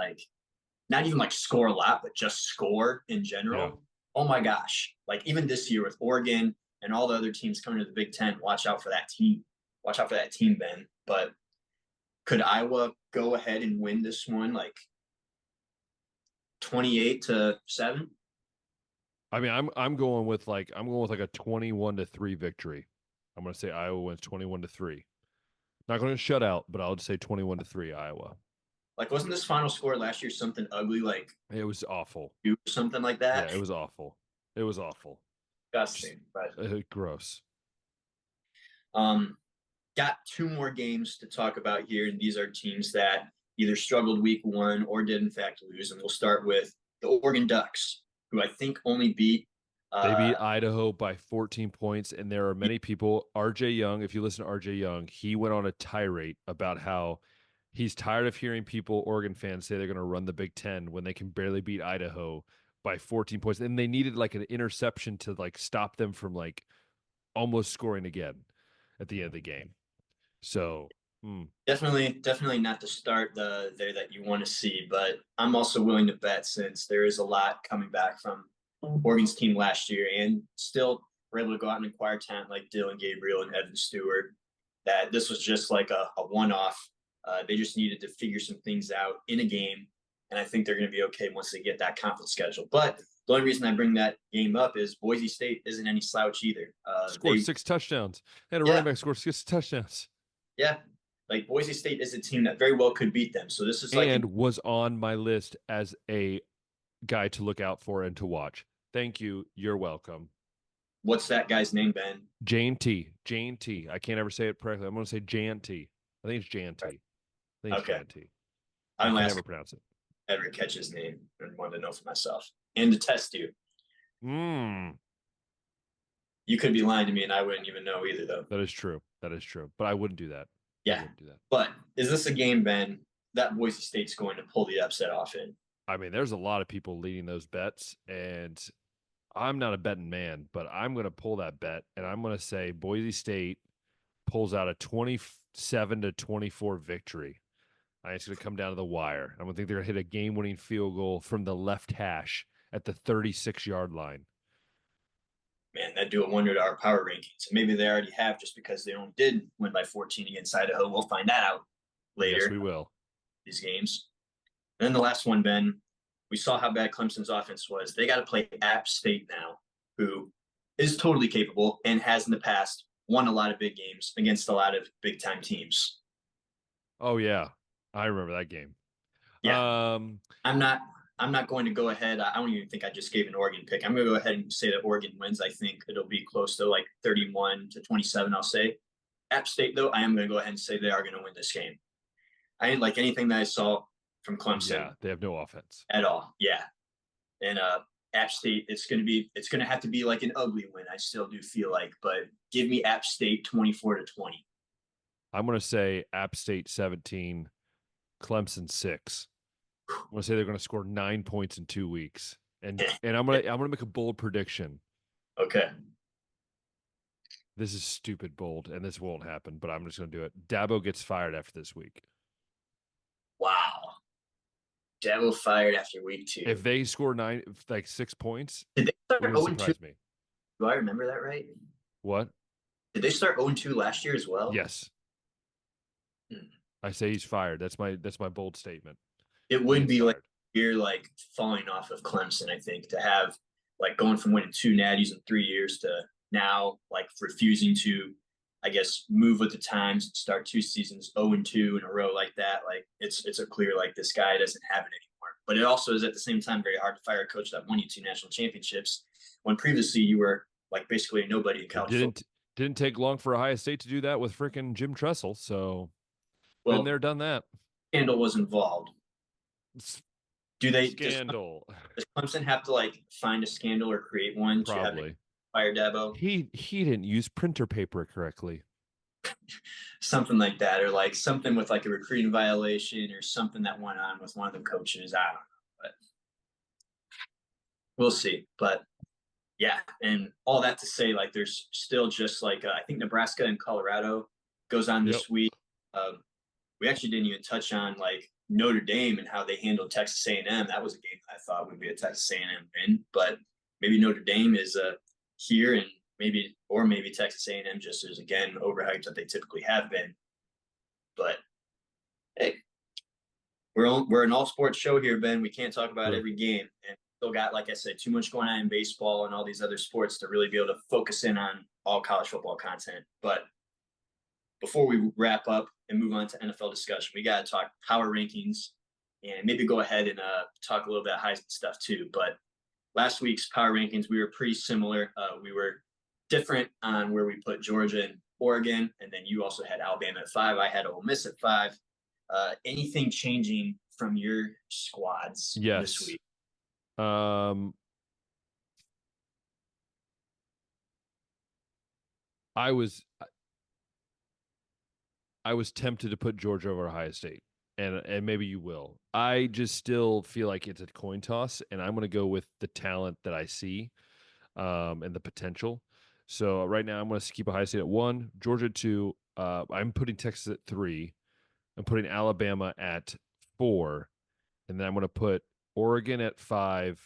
not even score a lot, but just score in general. Yeah. Oh my gosh. Even this year with Oregon and all the other teams coming to the Big Ten, watch out for that team. Watch out for that team, Ben. But could Iowa go ahead and win this one 28-7? I mean, I'm going with a 21-3 victory. I'm going to say Iowa wins 21-3. Not going to shut out, but I'll just say 21-3 Iowa. Wasn't this final score last year something ugly? It was awful. Something like that? Yeah, it was awful. It was awful. Disgusting. Gross. Got 2 more games to talk about here, and these are teams that either struggled week 1 or did in fact lose. And we'll start with the Oregon Ducks, who I think only beat they beat Idaho by 14 points, and there are many people. RJ Young, if you listen to RJ Young, he went on a tirade about how he's tired of hearing Oregon fans say they're going to run the Big Ten when they can barely beat Idaho by 14 points. And they needed an interception to stop them from almost scoring again at the end of the game. So definitely not the start there that you want to see, but I'm also willing to bet, since there is a lot coming back from Oregon's team last year, and still were able to go out and acquire talent like Dylan Gabriel and Evan Stewart, that this was just a one-off. They just needed to figure some things out in a game, and I think they're going to be okay once they get that conference schedule. But the only reason I bring that game up is Boise State isn't any slouch either. Scored 6 touchdowns. They had a running back score 6 touchdowns. Yeah. Boise State is a team that very well could beat them. So this is was on my list as a guy to look out for and to watch. Thank you. You're welcome. What's that guy's name, Ben? Jane T. I can't ever say it correctly. I'm going to say Jan T. I think it's Jan T. Right. I think it's Jan T. I can never pronounce it. Ever catch his name and wanted to know for myself and to test you. You could be lying to me and I wouldn't even know either, though. That is true. But I wouldn't do that. Yeah. But is this a game, Ben, that Boise State's going to pull the upset off in? I mean, there's a lot of people leading those bets, and I'm not a betting man, but I'm going to pull that bet, and I'm going to say Boise State pulls out a 27-24 victory. It's going to come down to the wire. I'm going to think they're going to hit a game-winning field goal from the left hash at the 36-yard line. Man, that'd do a wonder to our power rankings. Maybe they already have, just because they only did win by 14 against Idaho. We'll find that out later. Yes, we will. These games. And then the last one, Ben, we saw how bad Clemson's offense was. They got to play App State now, who is totally capable and has in the past won a lot of big games against a lot of big-time teams. Oh, yeah. I remember that game. Yeah. I'm not going to go ahead. I don't even think I just gave an Oregon pick. I'm going to go ahead and say that Oregon wins. I think it'll be close to 31-27, I'll say. App State, though, I am going to go ahead and say they are going to win this game. I didn't like anything that I saw from Clemson. Yeah, they have no offense at all. Yeah. And App State, it's going to have to be an ugly win. I still do feel but give me App State 24-20. I'm going to say App State 17, Clemson 6. I'm going to say they're going to score 9 points in 2 weeks. And I'm going to make a bold prediction. Okay. This is stupid bold, and this won't happen, but I'm just going to do it. Dabo gets fired after this week. Wow. Dabo fired after week 2. If they score 6 points, did they start 0-2? Surprise me. Do I remember that right? What? Did they start 0-2 last year as well? Yes, Hmm. I say he's fired. That's my bold statement. It He would is be like fired. you're like falling off of Clemson, I think, to have like going from winning 2 natties in 3 years to now like refusing to, I guess, move with the times, start 2 seasons 0-2 in a row like that. Like it's a clear like this guy doesn't have it anymore. But it also is at the same time very hard to fire a coach that won you 2 national championships when previously you were like basically a nobody in It college football. didn't take long for Ohio State to do that with freaking Jim Tressel. So been Well, there, done that. scandal was involved. Do they Scandal, does Clemson have to like find a scandal or create one to have to probably. fire Dabo? He didn't use printer paper correctly. Something like that, or like something with like a recruiting violation or something that went on with one of the coaches. I don't know, but we'll see. But yeah, and all that to say, like there's still just like I think Nebraska and Colorado goes on Yep. this week. We actually didn't even touch on like Notre Dame and how they handled Texas A&M. That was a game I thought would be a Texas A&M win, but maybe Notre Dame is here and maybe Texas A&M just is again overhyped that they typically have been. But hey, we're an all sports show here, Ben. We can't talk about True. every game, and still got like I said too much going on in baseball and all these other sports to really be able to focus in on all college football content. But before we wrap up and move on to NFL discussion, we got to talk power rankings and maybe go ahead and talk a little bit of Heisman stuff too. But last week's power rankings, we were pretty similar. We were different on where we put Georgia and Oregon, and then you also had Alabama at 5. I had Ole Miss at 5. Anything changing from your squads this Yes. week? Um, I was I was tempted to put Georgia over Ohio State, and maybe you will. I just still feel like it's a coin toss, and I'm going to go with the talent that I see, and the potential. So right now, I'm going to keep Ohio State at 1, Georgia at 2. I'm putting Texas at 3. I'm putting Alabama at 4, and then I'm going to put Oregon at 5,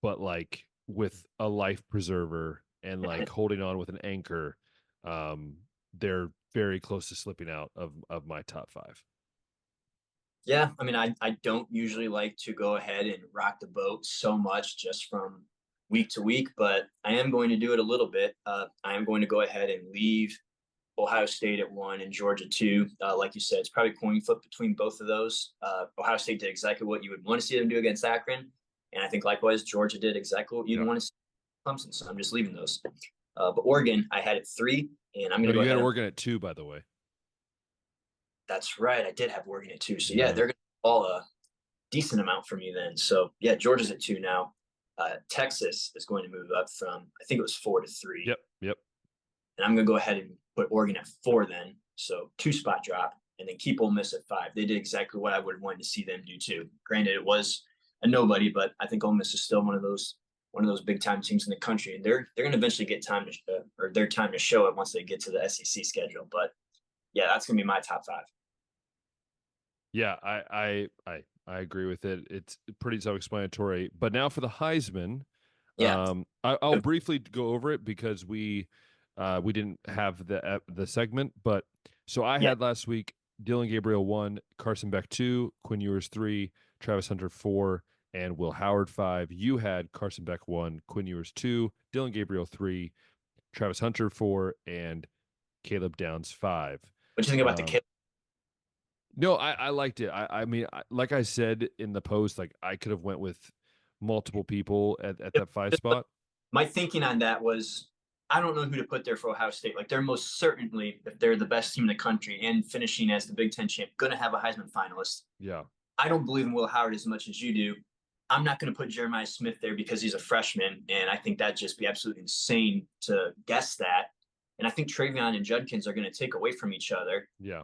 but like with a life preserver and like holding on with an anchor. Um, they're very close to slipping out of my top 5. Yeah, I mean, I don't usually like to go ahead and rock the boat so much just from week to week, but I am going to do it a little bit. I am going to go ahead and leave Ohio State at 1 and Georgia 2. Like you said, it's probably coin flip between both of those. Ohio State did exactly what you would want to see them do against Akron, and I think likewise Georgia did exactly what you'd Yeah. want to see Clemson. So I'm just leaving those. But Oregon, I had at 3, and I'm going No, to go you had ahead and Oregon at 2, by the way. that's right. I did have Oregon at 2. So yeah, Yeah. they're going to fall a decent amount for me then. So yeah, Georgia's at 2 now. Texas is going to move up from I think it was 4 to 3, Yep. Yep. and I'm going to go ahead and put Oregon at 4 then. So 2 spot drop, and then keep Ole Miss at 5. They did exactly what I would have wanted to see them do too. Granted, it was a nobody, but I think Ole Miss is still one of those big time teams in the country, and they're going to eventually get time to or their time to show it once they get to the SEC schedule. But yeah, that's going to be my top 5. Yeah, I agree with it. It's pretty self-explanatory. But now for the Heisman, Yeah, I'll briefly go over it because we didn't have the segment. But so I yeah. had last week Dylan Gabriel 1, Carson Beck 2, Quinn Ewers 3, Travis Hunter 4, and Will Howard 5. You had Carson Beck 1, Quinn Ewers 2, Dylan Gabriel 3, Travis Hunter 4, and Caleb Downs 5. What do you think about the Um, kid? no, I liked it. I mean, like I said in the post, like I could have went with multiple people at that 5 spot. My thinking on that was I don't know who to put there for Ohio State. Like they're most certainly, if they're the best team in the country and finishing as the Big Ten champ, going to have a Heisman finalist. Yeah, I don't believe in Will Howard as much as you do. I'm not going to put Jeremiah Smith there because he's a freshman, and I think that'd just be absolutely insane to guess that. And I think Travion and Judkins are going to take away from each other. yeah,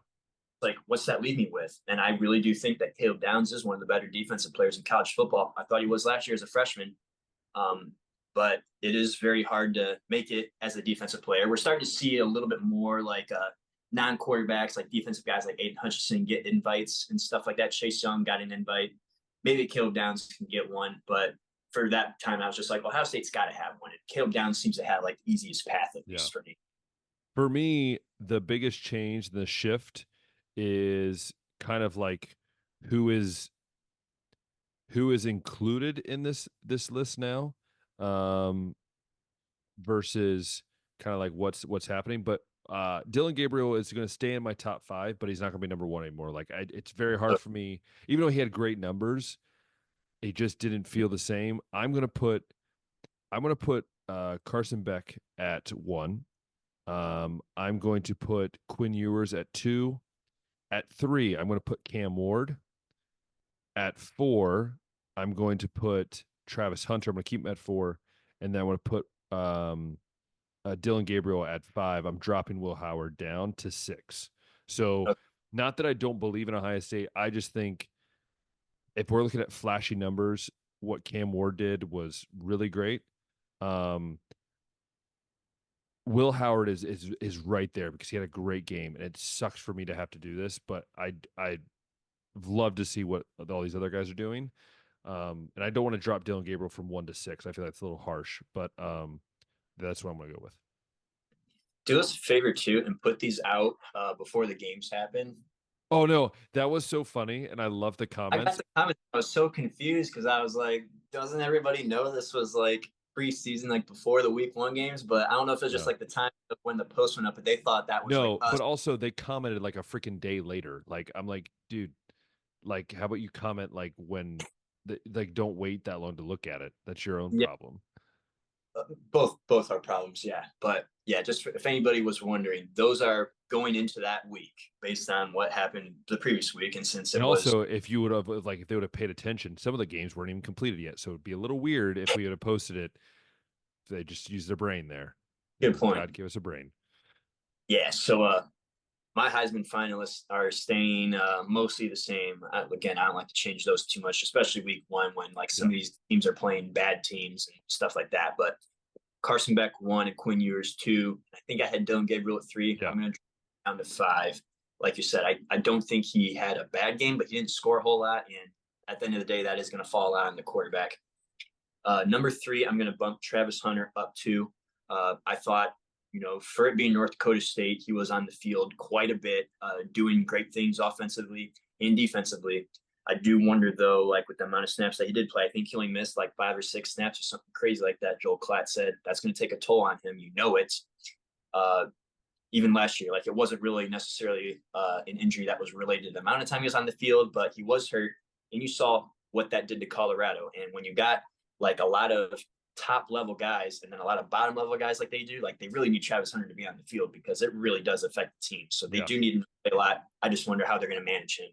Like, what's that leave me with? And I really do think that Caleb Downs is one of the better defensive players in college football. I thought he was last year as a freshman. Um, but it is very hard to make it as a defensive player. We're starting to see a little bit more like non-quarterbacks, like defensive guys like Aiden Hutchinson get invites and stuff like that. Chase Young got an invite. Maybe Caleb Downs can get one, but for that time, I was just like, Ohio State's got to have one. And Caleb Downs seems to have like the easiest path, at yeah. least for me. For me, the biggest change, the shift is kind of like who is who is included in this list now, um, versus kind of like what's happening. But Dylan Gabriel is going to stay in my top five, but he's not going to be number one anymore. Like it's very hard for me, even though he had great numbers, it just didn't feel the same. I'm gonna put Carson Beck at one. I'm going to put Quinn Ewers at two. At three, I'm going to put Cam Ward. At four, I'm going to put Travis Hunter. I'm going to keep him at four, and then I want to put Dylan Gabriel at five. I'm dropping Will Howard down to six. So, not that I don't believe in Ohio State. I just think if we're looking at flashy numbers, what Cam Ward did was really great. Um, Will Howard is right there because he had a great game, and it sucks for me to have to do this, but I'd love to see what all these other guys are doing. And I don't want to drop Dylan Gabriel from one to six. I feel that's a little harsh, but that's what I'm going to go with. Do us a favor too and put these out before the games happen. Oh no, that was so funny, and I love the I got comments. the comments. I was so confused because I was like, doesn't everybody know this was like preseason, like before the week one games? But I don't know if it's just No, like the time of when the post went up, but they thought that was like no, us. but also they commented like a freaking day later. Like I'm like, dude, like how about you comment like when like don't wait that long to look at it. That's your own Yeah, problem. both are problems. Yeah, but yeah, just if anybody was wondering, those are going into that week based on what happened the previous week, and since And it was also, if you would have like if they would have paid attention, some of the games weren't even completed yet, so it'd be a little weird if we would have posted it. If they just used their brain there. good point. God gave us a brain. Yeah, so my Heisman finalists are staying mostly the same. Again, I don't like to change those too much, especially week one when like some Yeah, of these teams are playing bad teams and stuff like that. But Carson Beck one and Quinn Ewers two. I think I had Dylan Gabriel at three. yeah, I'm going to drop down to five. Like you said, I don't think he had a bad game, but he didn't score a whole lot. And at the end of the day, that is going to fall out on the quarterback. Number three, I'm going to bump Travis Hunter up to. I thought, for it being North Dakota State, he was on the field quite a bit, doing great things offensively and defensively. I do wonder, though, like with the amount of snaps that he did play, I think he only missed like 5 or 6 snaps or something crazy like that. Joel Klatt said that's going to take a toll on him. You know it. Uh, Even last year, like it wasn't really necessarily an injury that was related to the amount of time he was on the field, but he was hurt. And you saw what that did to Colorado. And when you got like a lot of top level guys and then a lot of bottom level guys like they do, like they really need Travis Hunter to be on the field because it really does affect the team. So they yeah, do need him to play a lot. I just wonder how they're going to manage him.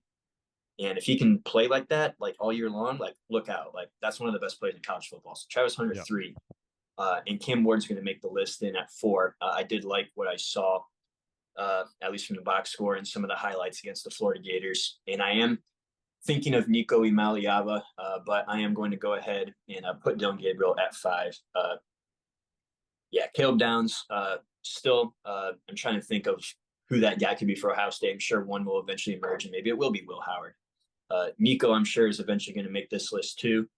And if he can play like that, like all year long, like look out. Like that's one of the best players in college football. So Travis Hunter yeah. three, and Cam Ward's going to make the list in at four. I did like what I saw, at least from the box score and some of the highlights against the Florida Gators. And I am thinking of Nico Imaliava, but I am going to go ahead and put Dylan Gabriel at five. Yeah, Caleb Downs. Still, I'm trying to think of who that guy could be for Ohio State. I'm sure one will eventually emerge, and maybe it will be Will Howard. Nico, I'm sure, is eventually going to make this list too.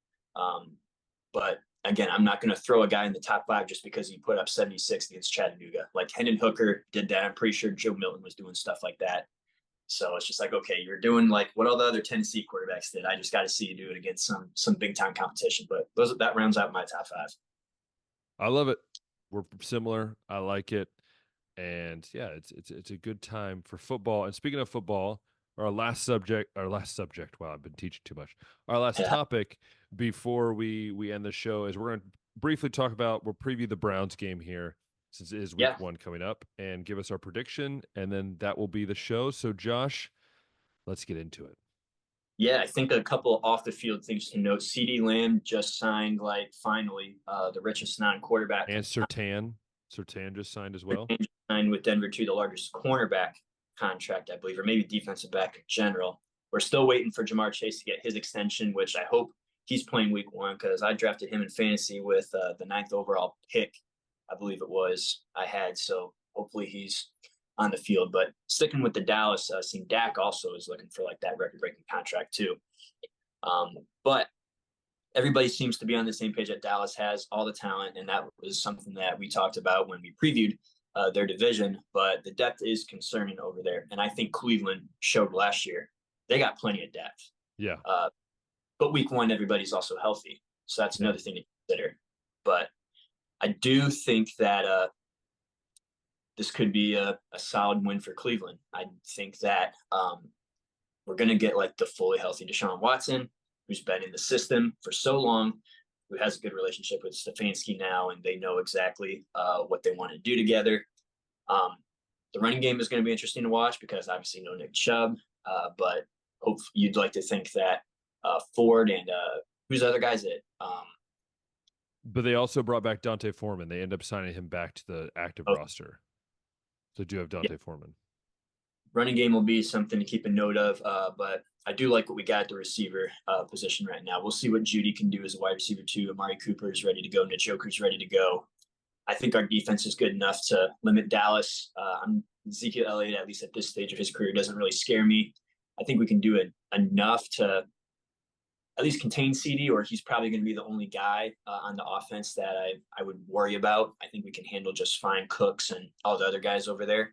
But again, I'm not going to throw a guy in the top five just because he put up 76 against Chattanooga. Like Hendon Hooker did that. I'm pretty sure Joe Milton was doing stuff like that. So it's just like, okay, you're doing like what all the other Tennessee quarterbacks did. I just got to see you do it against some big time competition. But that rounds out my top five. I love it. We're similar. I like it, and yeah, it's a good time for football. And speaking of football, our last subject. Wow, I've been teaching too much. Our last Yeah, topic before we end the show is we're going to briefly talk about. We'll preview the Browns game here since it is yeah, week one coming up, and give us our prediction, and then that will be the show. So, Josh, let's get into it. yeah. I think a couple off the field things to note. CeeDee Lamb just signed, like finally, the richest non quarterback And Sertan just signed as well. signed with Denver too, the largest cornerback contract, I believe, or maybe defensive back in general. We're still waiting for Jamar Chase to get his extension, which I hope he's playing week one because I drafted him in fantasy with the ninth overall pick, I believe it was I had. So hopefully he's on the field. But sticking with the Dallas, seeing Dak also is looking for like that record-breaking contract too. But everybody seems to be on the same page that Dallas has all the talent, and that was something that we talked about when we previewed their division, but the depth is concerning over there. And I think Cleveland showed last year they got plenty of depth. Yeah. But week one, everybody's also healthy. So that's another thing to consider. But I do think that this could be a solid win for Cleveland. I think that we're going to get like the fully healthy Deshaun Watson, who's been in the system for so long, who has a good relationship with Stefanski now, and they know exactly what they want to do together. The running game is going to be interesting to watch because obviously no Nick Chubb, but you'd like to think that Ford and who's the other guys at? But they also brought back Dante Foreman. They end up signing him back to the active roster. So do have Dante Foreman. Running game will be something to keep a note of, but I do like what we got at the receiver position right now. We'll see what Judy can do as a wide receiver too. Amari Cooper is ready to go. Njoku's ready to go. I think our defense is good enough to limit Dallas. Ezekiel Elliott, at least at this stage of his career, doesn't really scare me. I think we can do it enough to at least contain CD, or he's probably going to be the only guy on the offense that I would worry about. I think we can handle just fine Cooks and all the other guys over there.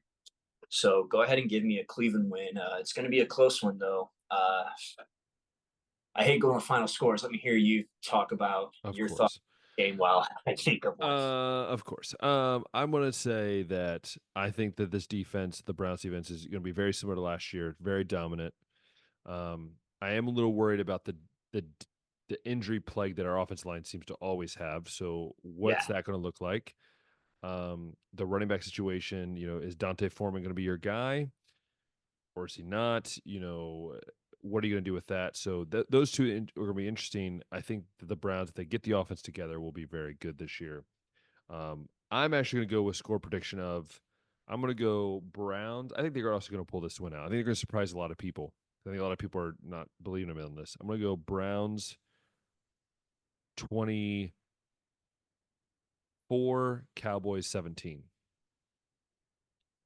So go ahead and give me a Cleveland win. It's going to be a close one, though. I hate going to final scores. Let me hear you talk about your thoughts game while I think of one. Of course. I'm going to say that I think that this defense, the Browns defense, is going to be very similar to last year, very dominant. I am a little worried about the injury plague that our offensive line seems to always have. So what's that going to look like? The running back situation, is Dante Foreman going to be your guy or is he not? What are you going to do with that? So those two are going to be interesting. I think that the Browns, if they get the offense together, will be very good this year. I'm actually going to go with score prediction I'm going to go Browns. I think they're also going to pull this one out. I think they're going to surprise a lot of people. I think a lot of people are not believing them in this. I'm going to go Browns 24, Cowboys 17.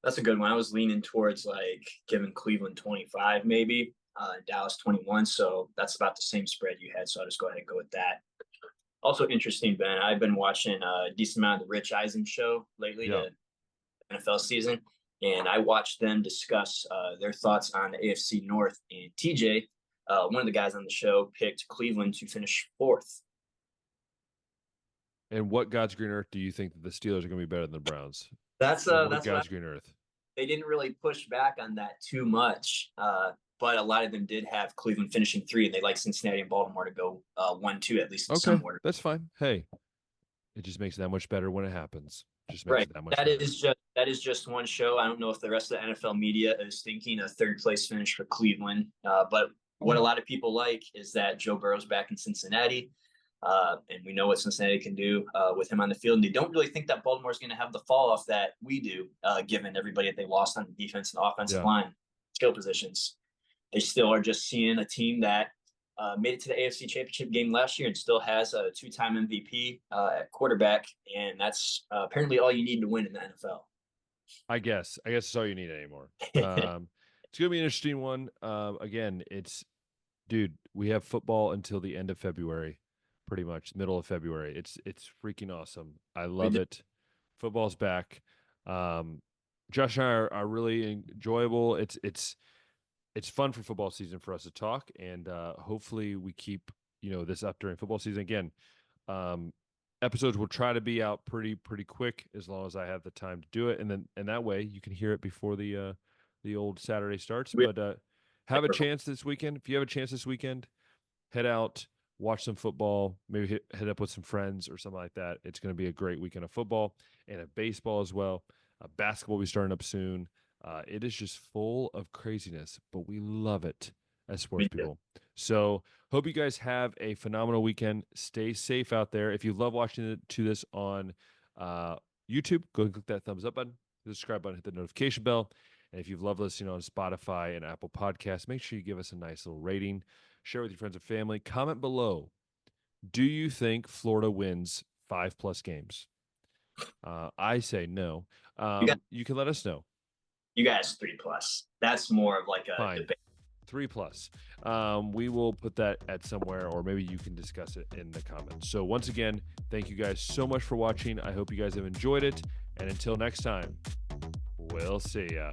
That's a good one. I was leaning towards giving Cleveland 25 maybe, Dallas 21. So that's about the same spread you had. So I'll just go ahead and go with that. Also interesting, Ben, I've been watching a decent amount of the Rich Eisen show lately, the NFL season. And I watched them discuss their thoughts on the AFC North. And TJ, one of the guys on the show, picked Cleveland to finish 4th. And what God's green earth do you think that the Steelers are going to be better than the Browns? That's God's green earth. They didn't really push back on that too much, but a lot of them did have Cleveland finishing 3, and they like Cincinnati and Baltimore to go 1-2 at least in some order. That's fine. Hey, it just makes it that much better when it happens. Just makes it that much better. That is just one show. I don't know if the rest of the NFL media is thinking a 3rd place finish for Cleveland, but what a lot of people like is that Joe Burrow's back in Cincinnati. And we know what Cincinnati can do with him on the field. And they don't really think that Baltimore's going to have the fall off that we do, given everybody that they lost on the defense and offensive line skill positions. They still are just seeing a team that made it to the AFC Championship game last year and still has a 2-time MVP at quarterback. And that's apparently all you need to win in the NFL. I guess that's all you need anymore. It's going to be an interesting one. Again, we have football until the end of February. Pretty much middle of February. It's freaking awesome. I love it. Football's back. Josh and I are really enjoyable. It's fun for football season for us to talk, and hopefully we keep this up during football season. Again, episodes will try to be out pretty quick as long as I have the time to do it, and that way you can hear it before the old Saturday starts. But have a chance this weekend. If you have a chance this weekend, head out. Watch some football, maybe head up with some friends or something like that. It's going to be a great weekend of football and of baseball as well. Basketball will be starting up soon. It is just full of craziness, but we love it as sports people. So hope you guys have a phenomenal weekend. Stay safe out there. If you love watching this on YouTube, go and click that thumbs up button, the subscribe button, hit the notification bell. And if you've loved listening on Spotify and Apple Podcasts, make sure you give us a nice little rating. Share with your friends and family. Comment below. Do you think Florida wins 5+ games? I say no. You can let us know. You guys 3+. That's more of like a debate. 3+. We will put that at somewhere, or maybe you can discuss it in the comments. So once again, thank you guys so much for watching. I hope you guys have enjoyed it, And until next time, we'll see ya.